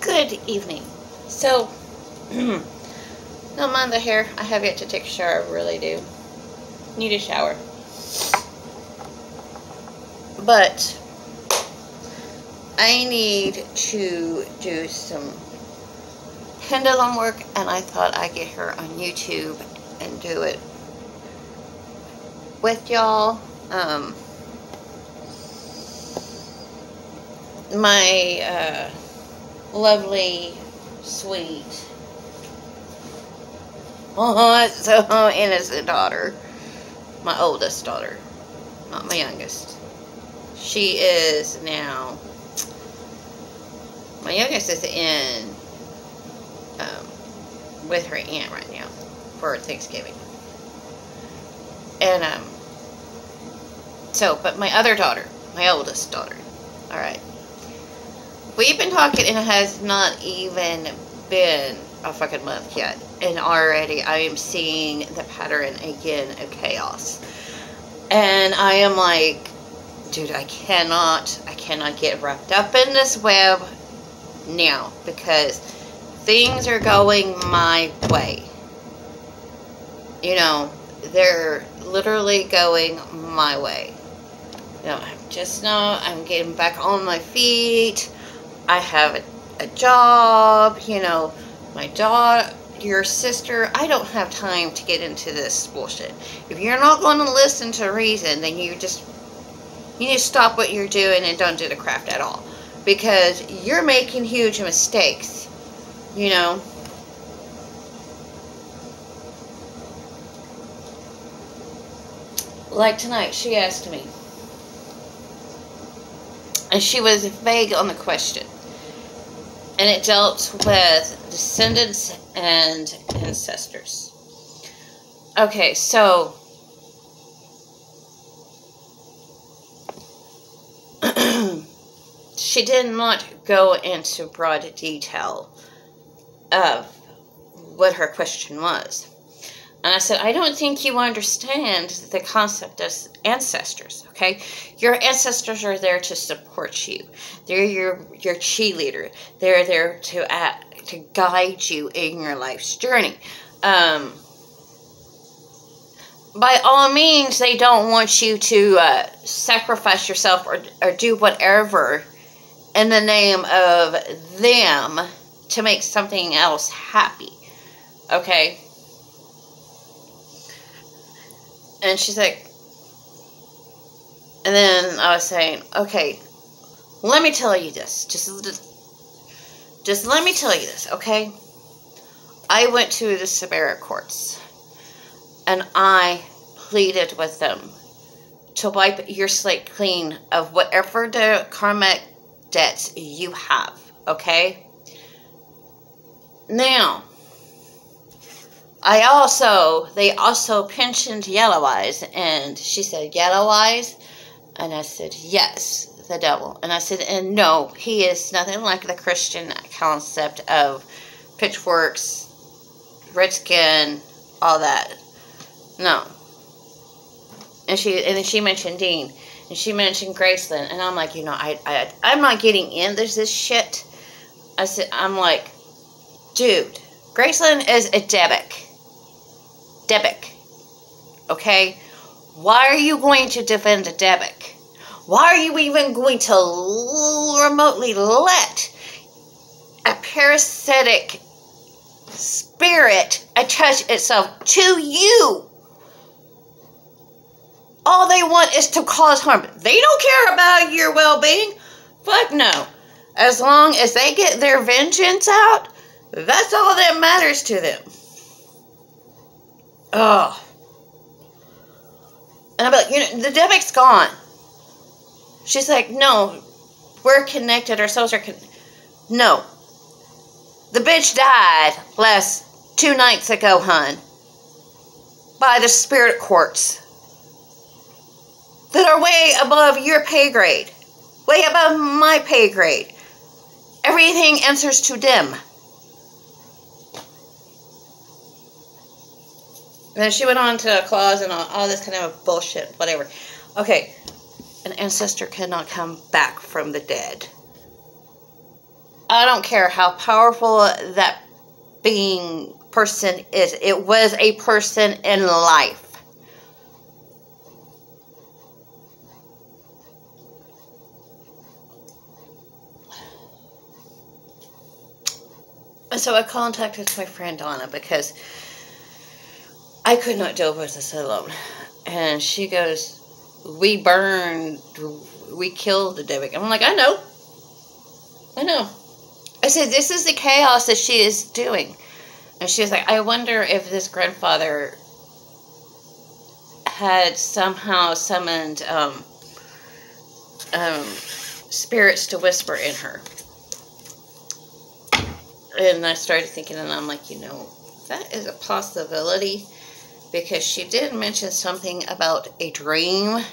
Good evening. So, don't mind the hair. I have yet to take a shower. I really do. Need a shower. But I need to do some pendulum work, and I thought I'd get her on YouTube and do it with y'all. My lovely, sweet, so innocent daughter, my oldest daughter, not my youngest. She is now, my youngest is in with her aunt right now for Thanksgiving. And but my other daughter, my oldest daughter, alright, we've been talking, and it has not even been a fucking month yet, and already I am seeing the pattern again of chaos. And I am like, dude, I cannot get wrapped up in this web now, because things are going my way. You know, they're literally going my way. You know, I'm getting back on my feet. I have a job, you know, my daughter, your sister. I don't have time to get into this bullshit. If you're not going to listen to reason, then you need to stop what you're doing and don't do the craft at all. Because you're making huge mistakes, you know. Like tonight, she asked me, and she was vague on the question, and it dealt with descendants and ancestors. Okay, so she did not go into broad detail of what her question was. And I said, I don't think you understand the concept of ancestors, okay? Your ancestors are there to support you. They're your cheerleader. They're there to guide you in your life's journey. By all means, they don't want you to sacrifice yourself or do whatever in the name of them to make something else happy, okay? And she's like, and then I was saying, okay, let me tell you this. Just let me tell you this, okay? I went to the Superior Courts, and I pleaded with them to wipe your slate clean of whatever the karmic debts you have, okay? Now, they also pensioned Yellow Eyes, and she said, Yellow Eyes? And I said, yes, the devil. And I said, and no, he is nothing like the Christian concept of pitchforks, red skin, all that. No. And she mentioned Dean, and she mentioned Graceland, and I'm like, you know, I'm not getting into this shit. I'm like, dude, Graceland is a Debic, okay? Why are you going to defend a Debic? Why are you even going to remotely let a parasitic spirit attach itself to you? All they want is to cause harm. They don't care about your well-being. Fuck no. As long as they get their vengeance out, that's all that matters to them. Oh. And I'm like, you know, the Debic's gone. She's like, no, we're connected. Our souls are connected. No. The bitch died 2 nights ago, hun. By the spirit courts. That are way above your pay grade. Way above my pay grade. Everything answers to them. And then she went on to a clause and all this kind of bullshit, whatever. Okay, an ancestor cannot come back from the dead. I don't care how powerful that person is. It was a person in life. So I contacted my friend Donna because I could not deal with this alone. And she goes, we killed the Devic. I'm like, I know. I said, this is the chaos that she is doing. And she was like, I wonder if this grandfather had somehow summoned spirits to whisper in her. And I started thinking, and I'm like, that is a possibility. Because she did mention something about a dream.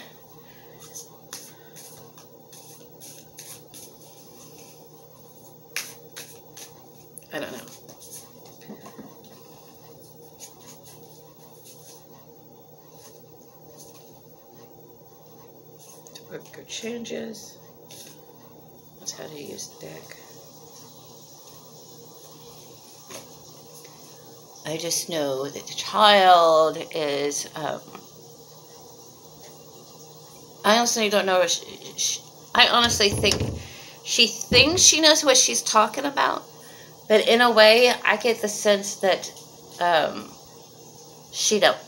I don't know. Go changes. That's how to use the deck. I just know that the child is, I honestly don't know if I honestly think she thinks she knows what she's talking about, but in a way, I get the sense that, she don't.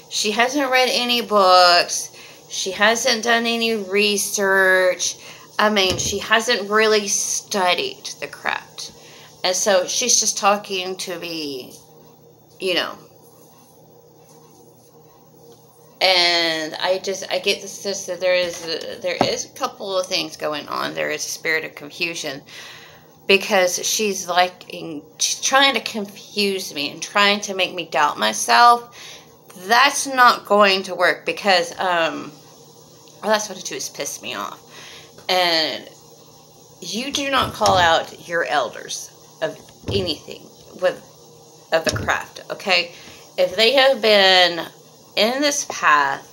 She hasn't read any books. She hasn't done any research. I mean, she hasn't really studied the craft. And so she's just talking to me, and I get the sense that there is a couple of things going on. There is a spirit of confusion because she's trying to confuse me and trying to make me doubt myself. That's not going to work because all that's going to do is piss me off. And you do not call out your elders of anything of the craft, okay? If they have been in this path,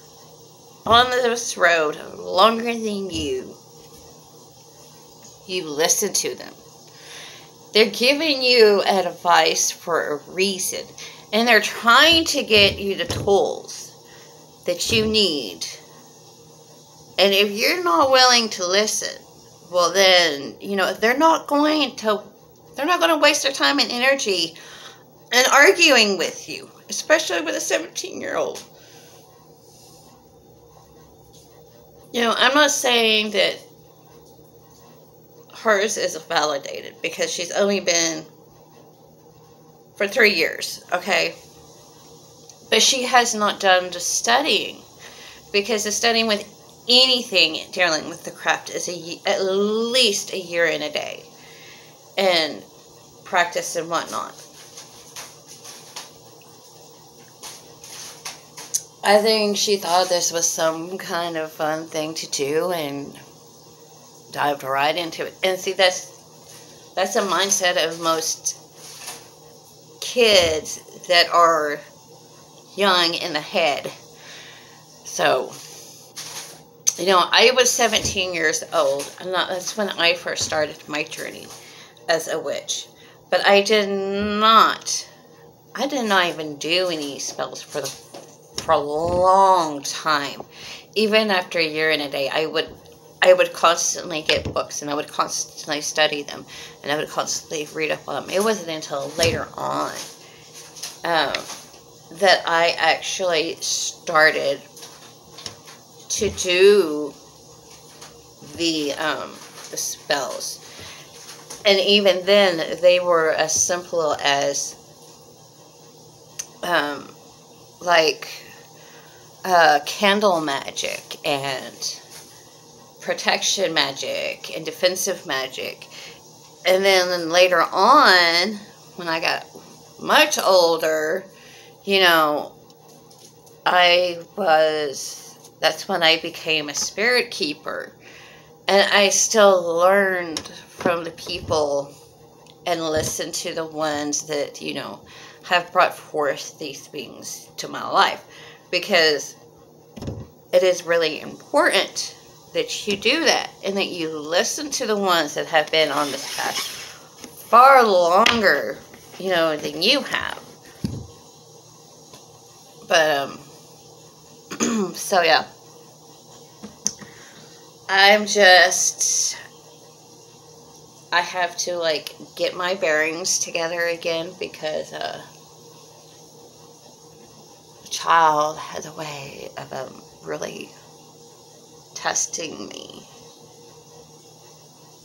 on this road, longer than you listen to them. They're giving you advice for a reason. And they're trying to get you the tools that you need. And if you're not willing to listen, well then, they're not going to waste their time and energy and arguing with you, especially with a 17-year-old. I'm not saying that hers is validated because she's only been for 3 years, okay? But she has not done the studying because the studying with anything dealing with the craft is at least a year and a day and practice and whatnot. I think she thought this was some kind of fun thing to do and dived right into it. And see, that's a mindset of most kids that are young in the head. So, I was 17 years old, and that's when I first started my journey as a witch. But I did not even do any spells for a long time. Even after a year and a day, I would constantly get books, and I would constantly study them, and I would constantly read up on them. It wasn't until later on that I actually started to do the spells. And even then, they were as simple as candle magic and protection magic and defensive magic. And then later on, when I got much older, that's when I became a spirit keeper. And I still learned from the people and listened to the ones that, have brought forth these things to my life. Because it is really important that you do that and that you listen to the ones that have been on this path far longer, you know, than you have. But, so yeah. I have to, like, get my bearings together again because, the child has a way of, really testing me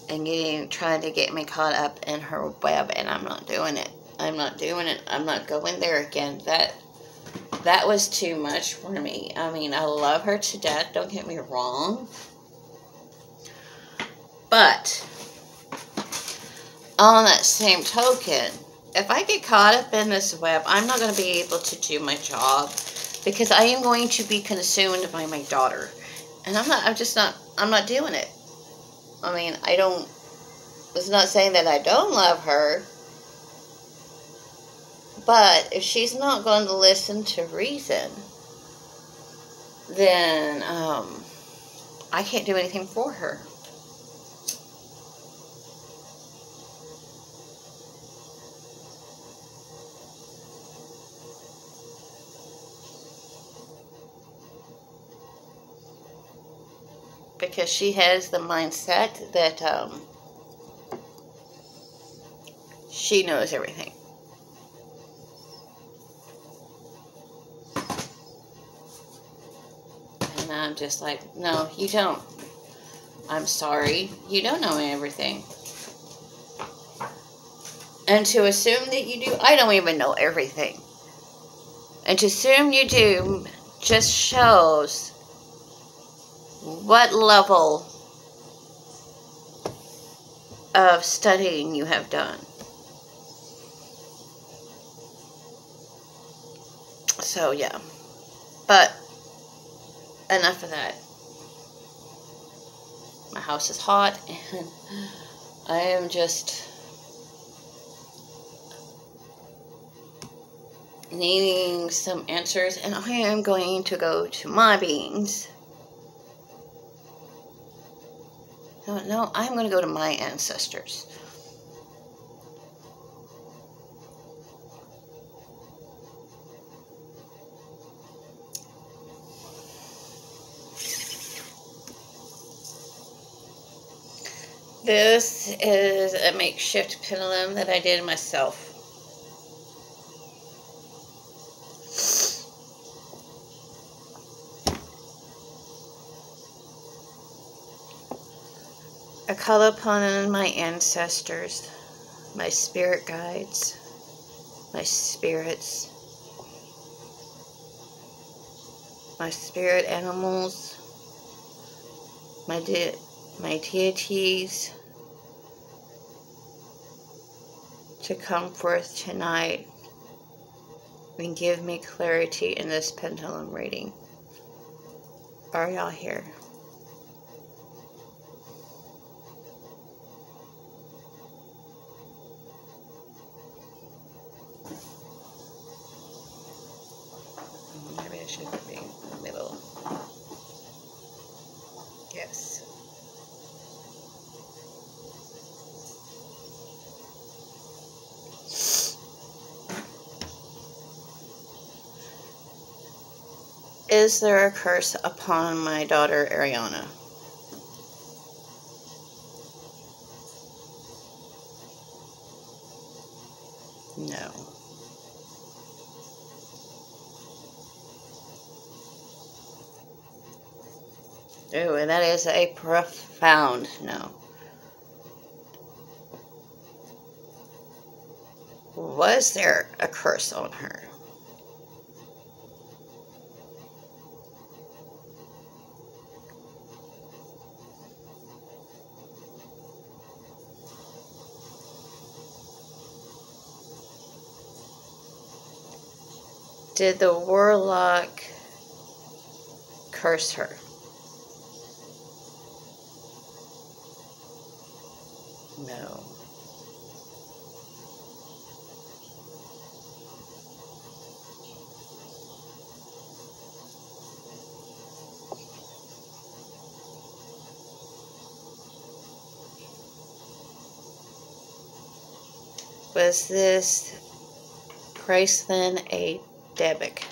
and trying to get me caught up in her web, and I'm not doing it. I'm not doing it. I'm not going there again. That was too much for me. I mean, I love her to death, don't get me wrong. But on that same token, if I get caught up in this web, I'm not going to be able to do my job because I am going to be consumed by my daughter. And I'm not doing it. I mean, it's not saying that I don't love her, but if she's not going to listen to reason, then, I can't do anything for her. Because she has the mindset that she knows everything. And I'm just like, no, you don't. I'm sorry. You don't know everything. And to assume that you do, I don't even know everything. And to assume you do just shows what level of studying you have done. So, yeah. But, enough of that. My house is hot, and I am just needing some answers, and I am going to go to my beings. No, I'm going to go to my ancestors. This is a makeshift pendulum that I did myself. I call upon my ancestors, my spirit guides, my spirits, my spirit animals, my deities, to come forth tonight and give me clarity in this pendulum reading. Are y'all here? Maybe I should be in the middle. Yes. Is there a curse upon my daughter Ariana? No. Oh, and that is a profound no. Was there a curse on her? Did the warlock curse her? No. Was this Gracelyn A. Debick?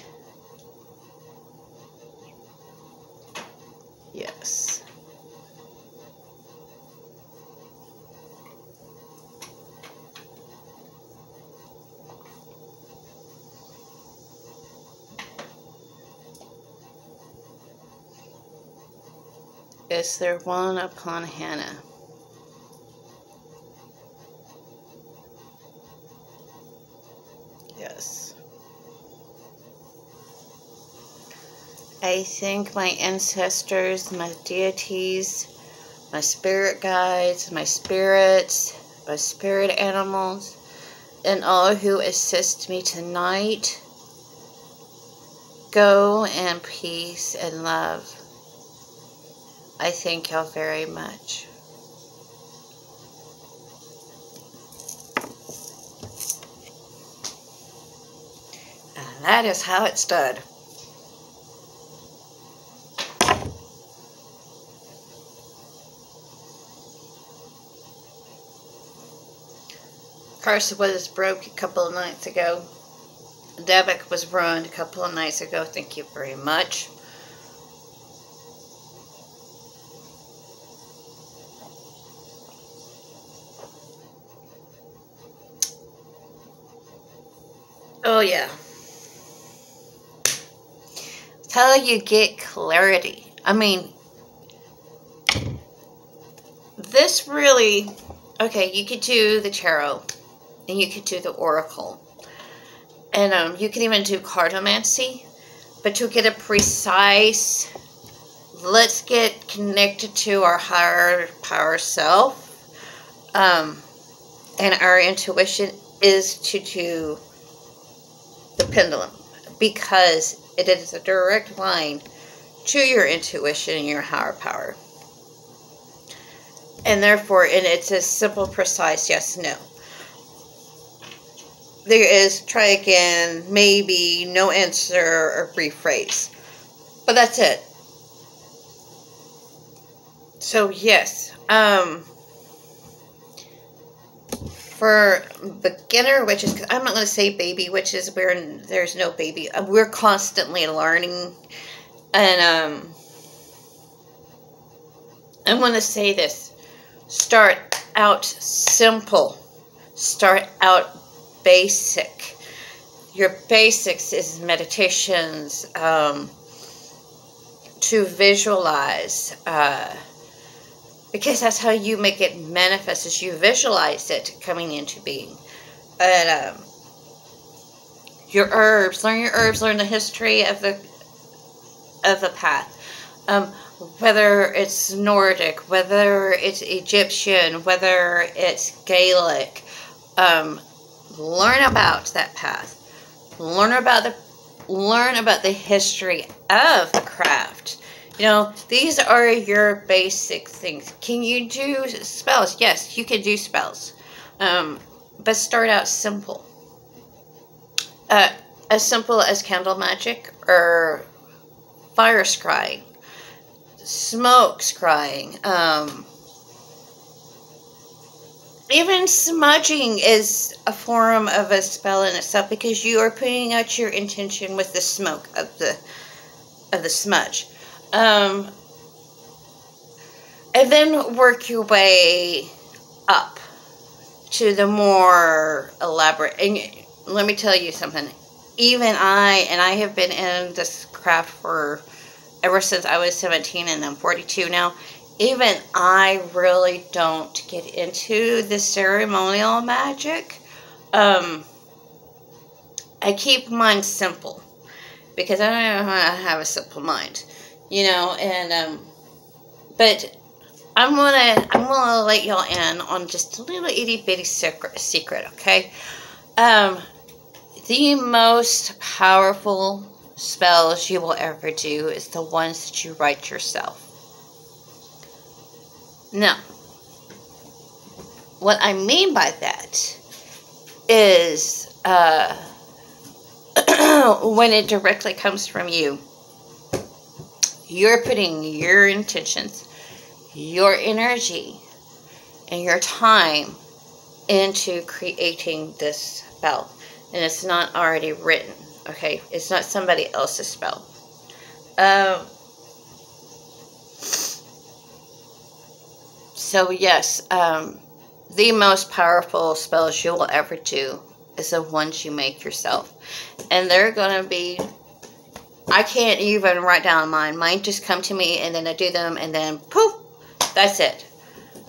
Yes. Is there one upon Hannah? Yes. I think my ancestors, my deities, my spirit guides, my spirits, my spirit animals, and all who assist me tonight, go in peace and love. I thank y'all very much. And that is how it's done. Carson was broke a couple of nights ago. Debick was ruined a couple of nights ago. Thank you very much. Oh yeah. Till you get clarity. I mean, this really, okay, you could do the tarot and you could do the oracle. And you can even do cartomancy, but to get a precise, let's get connected to our higher power self. And our intuition is to do the pendulum, because it is a direct line to your intuition and your higher power. And therefore, and it's a simple, precise yes, no. There is try again, maybe, no answer, or rephrase. But that's it. So, yes. For beginner witches, because I'm not going to say baby witches where there's no baby. We're constantly learning. And I'm going to say this. Start out simple. Start out basic. Your basics is meditations, to visualize, because that's how you make it manifest, is you visualize it coming into being. And your herbs, learn your herbs, learn the history of the path. Whether it's Nordic, whether it's Egyptian, whether it's Gaelic, learn about that path. Learn about the history of the craft. You know, these are your basic things. Can you do spells? Yes, you can do spells. But start out simple. As simple as candle magic or fire scrying, smoke scrying. Even smudging is a form of a spell in itself, because you are putting out your intention with the smoke of the smudge. And then work your way up to the more elaborate. And let me tell you something. Even I have been in this craft for ever since I was 17, and I'm 42 now. Even I really don't get into the ceremonial magic. I keep mine simple, because I don't know how to have a simple mind, you know. And but I'm gonna let y'all in on just a little itty bitty secret, okay? The most powerful spells you will ever do is the ones that you write yourself. Now, what I mean by that is when it directly comes from you, you're putting your intentions, your energy, and your time into creating this spell. And it's not already written, okay? It's not somebody else's spell. So yes, the most powerful spells you will ever do is the ones you make yourself. And they're going to be, I can't even write down mine. Mine just come to me and then I do them and then poof, that's it.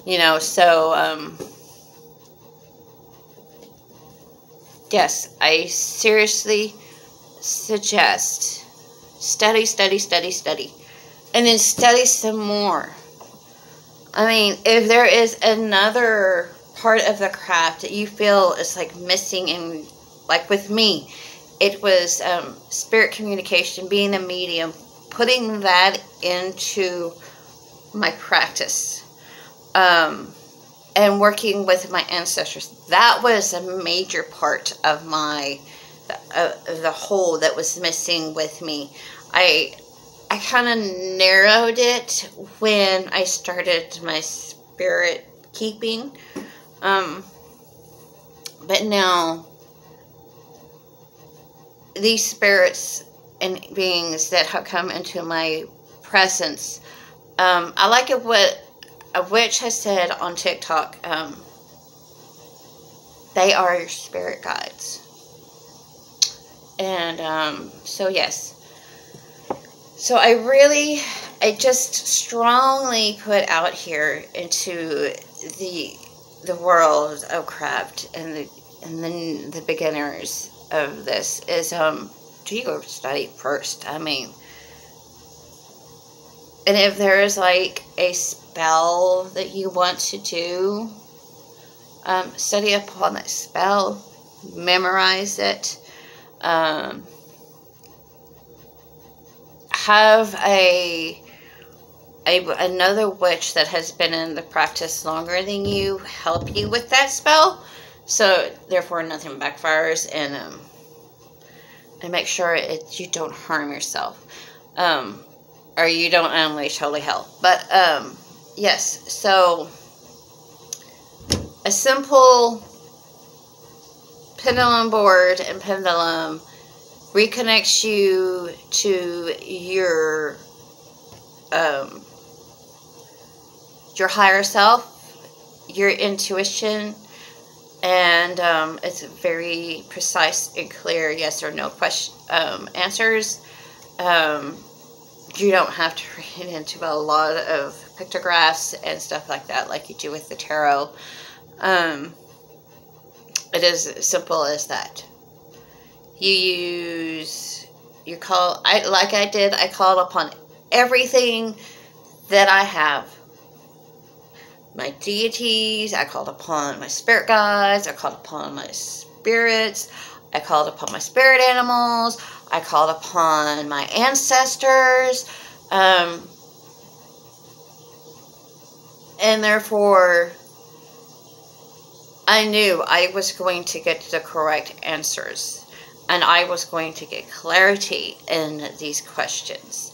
You know, so, yes, I seriously suggest study, study, study, study. And then study some more. I mean, if there is another part of the craft that you feel is like missing, and like with me, it was spirit communication, being a medium, putting that into my practice, and working with my ancestors. That was a major part of my the whole that was missing with me. I kind of narrowed it when I started my spirit keeping. But now, these spirits and beings that have come into my presence, I like it what a witch has said on TikTok. They are your spirit guides. And so yes. So I just strongly put out here into the world of craft and the beginners of this is do you go study first? I mean, and if there is like a spell that you want to do, study upon that spell, memorize it. Have another witch that has been in the practice longer than you help you with that spell, so therefore nothing backfires, and make sure you don't harm yourself, or you don't unleash holy hell. But yes, so a simple pendulum board and pendulum reconnects you to your higher self, your intuition, and it's very precise and clear yes or no question answers. You don't have to read into a lot of pictographs and stuff like that like you do with the tarot. It is as simple as that. I called upon everything that I have. My deities, I called upon my spirit guides, I called upon my spirits, I called upon my spirit animals, I called upon my ancestors, and therefore I knew I was going to get the correct answers. And I was going to get clarity in these questions.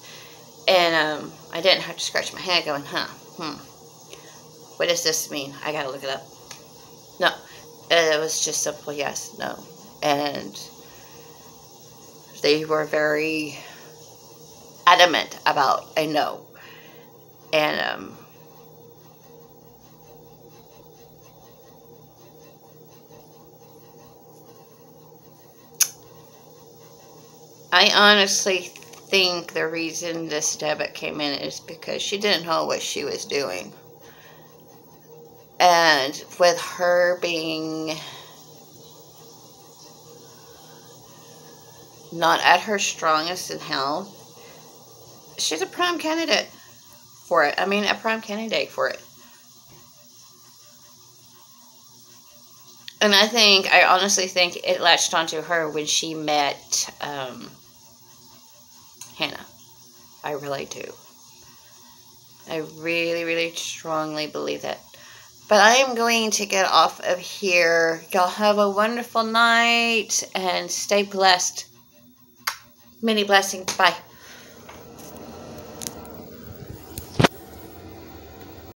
And I didn't have to scratch my head going, what does this mean? I gotta look it up. No. It was just simple yes, no. And they were very adamant about a no. And I honestly think the reason this debit came in is because she didn't know what she was doing. And with her being not at her strongest in health, she's a prime candidate for it. I mean, a prime candidate for it. And I honestly think it latched onto her when she met Hannah. I really do. I really, really strongly believe that. But I am going to get off of here. Y'all have a wonderful night and stay blessed. Many blessings. Bye.